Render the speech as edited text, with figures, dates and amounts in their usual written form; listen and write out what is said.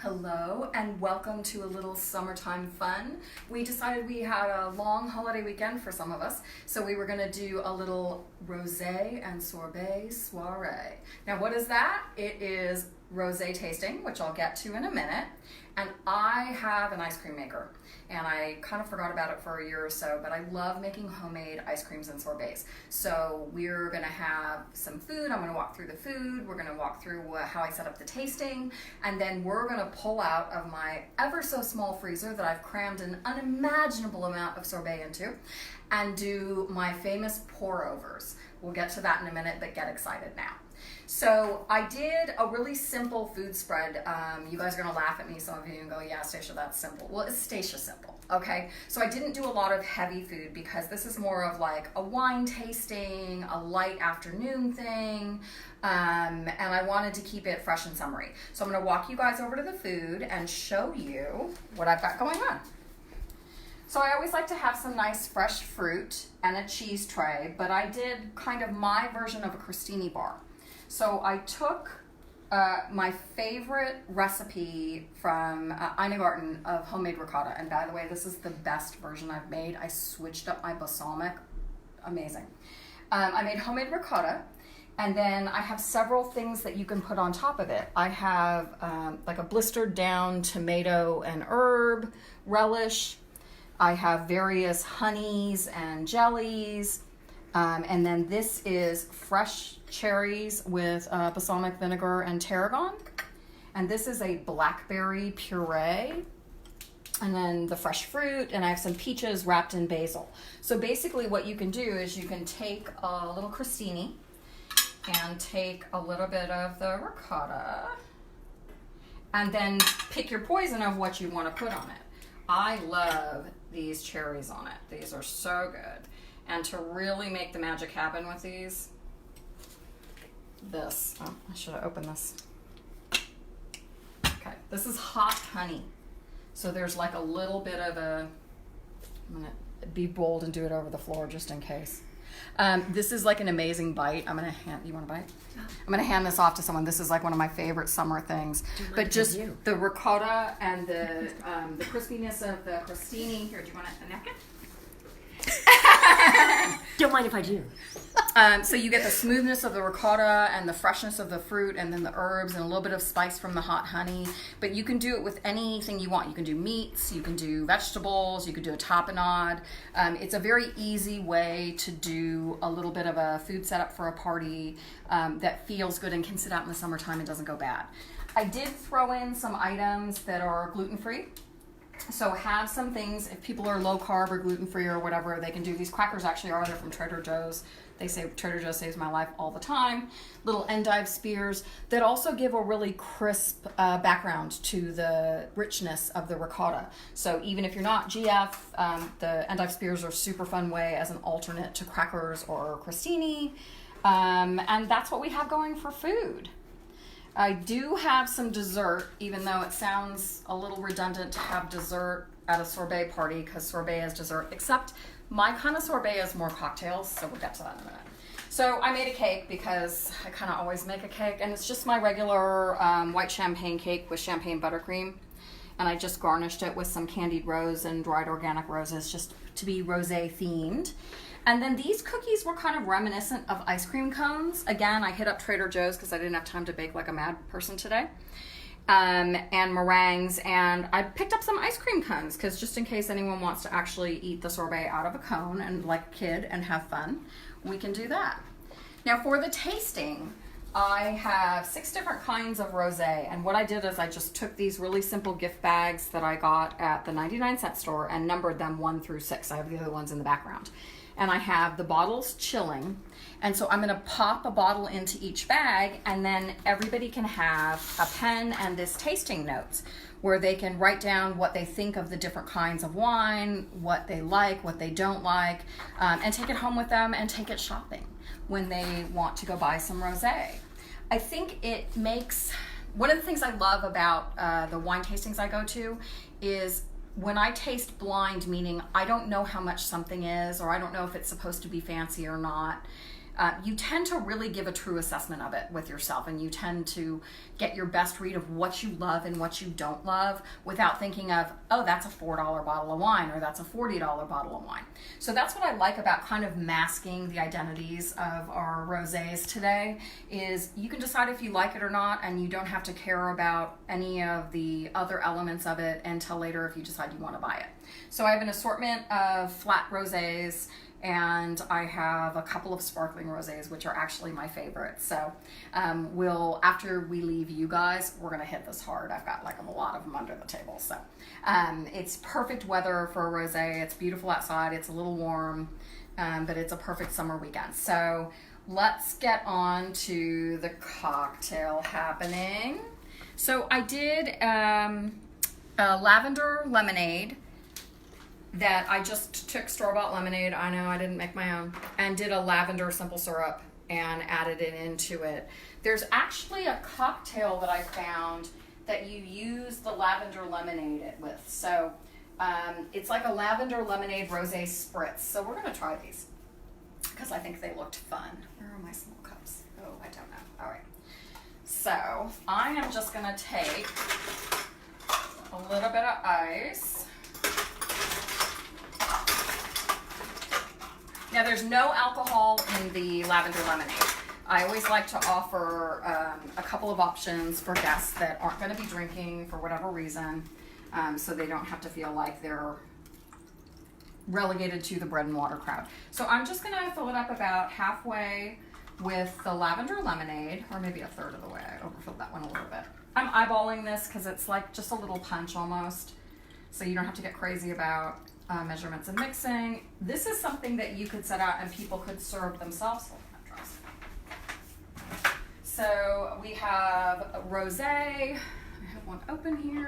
Hello and welcome to a little summertime fun. We decided we had a long holiday weekend for some of us, so we were going to do a little rosé and sorbet soirée. Now what is that? It is rosé tasting, which I'll get to in a minute, and I have an ice cream maker. And I kind of forgot about it for a year or so, but I love making homemade ice creams and sorbets. So we're gonna have some food. I'm gonna walk through the food. We're gonna walk through how I set up the tasting. And then we're gonna pull out of my ever so small freezer that I've crammed an unimaginable amount of sorbet into and do my famous pour overs. We'll get to that in a minute, but get excited now. So I did a really simple food spread. You guys are gonna laugh at me, some of you, and go, yeah, Stacia, that's simple. Well, it's Stacia simple, okay? So I didn't do a lot of heavy food because this is more of like a wine tasting, a light afternoon thing, and I wanted to keep it fresh and summery. So I'm gonna walk you guys over to the food and show you what I've got going on. So I always like to have some nice fresh fruit and a cheese tray, but I did kind of my version of a crostini bar. So I took my favorite recipe from Garten of homemade ricotta. And by the way, this is the best version I've made. I switched up my balsamic. Amazing. I made homemade ricotta. And then I have several things that you can put on top of it. I have like a blistered down tomato and herb relish. I have various honeys and jellies. And then this is fresh cherries with balsamic vinegar and tarragon. And this is a blackberry puree. And then the fresh fruit, and I have some peaches wrapped in basil. So basically what you can do is you can take a little crostini and take a little bit of the ricotta and then pick your poison of what you want to put on it. I love these cherries on it. These are so good. And to really make the magic happen with these, I should have opened this. Okay, this is hot honey. So there's like a little bit of I'm gonna be bold and do it over the floor just in case. This is like an amazing bite. You want a bite? I'm gonna hand this off to someone. This is like one of my favorite summer things. But just the ricotta and the crispiness of the crostini. Here, do you want a napkin? Don't mind if I do. So you get the smoothness of the ricotta and the freshness of the fruit and then the herbs and a little bit of spice from the hot honey. But you can do it with anything you want. You can do meats, you can do vegetables, you can do a tapenade. It's a very easy way to do a little bit of a food setup for a party that feels good and can sit out in the summertime and doesn't go bad. I did throw in some items that are gluten-free. So have some things, if people are low carb or gluten-free or whatever, they can do. These crackers actually are, they're from Trader Joe's. They say Trader Joe's saves my life all the time. Little endive spears that also give a really crisp background to the richness of the ricotta. So even if you're not GF, the endive spears are a super fun way as an alternate to crackers or crostini. And that's what we have going for food. I do have some dessert, even though it sounds a little redundant to have dessert at a sorbet party because sorbet is dessert, except my kind of sorbet is more cocktails, so we'll get to that in a minute. So I made a cake because I kind of always make a cake, and it's just my regular white champagne cake with champagne buttercream, and I just garnished it with some candied rose and dried organic roses just to be rosé themed. And then these cookies were kind of reminiscent of ice cream cones. Again, I hit up Trader Joe's because I didn't have time to bake like a mad person today. And meringues, and I picked up some ice cream cones because just in case anyone wants to actually eat the sorbet out of a cone and like a kid and have fun, we can do that. Now for the tasting, I have 6 different kinds of rosé, and what I did is I just took these really simple gift bags that I got at the 99-cent store and numbered them 1 through 6. I have the other ones in the background. And I have the bottles chilling. And so I'm gonna pop a bottle into each bag, and then everybody can have a pen and this tasting notes where they can write down what they think of the different kinds of wine, what they like, what they don't like, and take it home with them and take it shopping when they want to go buy some rosé. I think it makes, one of the things I love about the wine tastings I go to is when I taste blind, meaning I don't know how much something is, or I don't know if it's supposed to be fancy or not, you tend to really give a true assessment of it with yourself, and you tend to get your best read of what you love and what you don't love without thinking of, oh, that's a $4 bottle of wine, or that's a $40 bottle of wine. So that's what I like about kind of masking the identities of our rosés today, is you can decide if you like it or not, and you don't have to care about any of the other elements of it until later if you decide you want to buy it. So I have an assortment of flat rosés, and I have a couple of sparkling rosés, which are actually my favorite. So after we leave you guys, we're gonna hit this hard. I've got like a lot of them under the table. So it's perfect weather for a rosé. It's beautiful outside, it's a little warm, but it's a perfect summer weekend. So let's get on to the cocktail happening. So I did a lavender lemonade that I just took store-bought lemonade, I know I didn't make my own, and did a lavender simple syrup and added it into it. There's actually a cocktail that I found that you use the lavender lemonade with. So it's like a lavender lemonade rosé spritz. So we're gonna try these because I think they looked fun. Where are my small cups? Oh, I don't know. All right. So I am just gonna take a little bit of ice. Now there's no alcohol in the lavender lemonade. I always like to offer a couple of options for guests that aren't going to be drinking for whatever reason, so they don't have to feel like they're relegated to the bread and water crowd. So I'm just going to fill it up about halfway with the lavender lemonade, or maybe a third of the way. I overfilled that one a little bit. I'm eyeballing this because it's like just a little punch almost, so you don't have to get crazy about measurements and mixing. This is something that you could set out and people could serve themselves. So we have a rosé. I have one open here.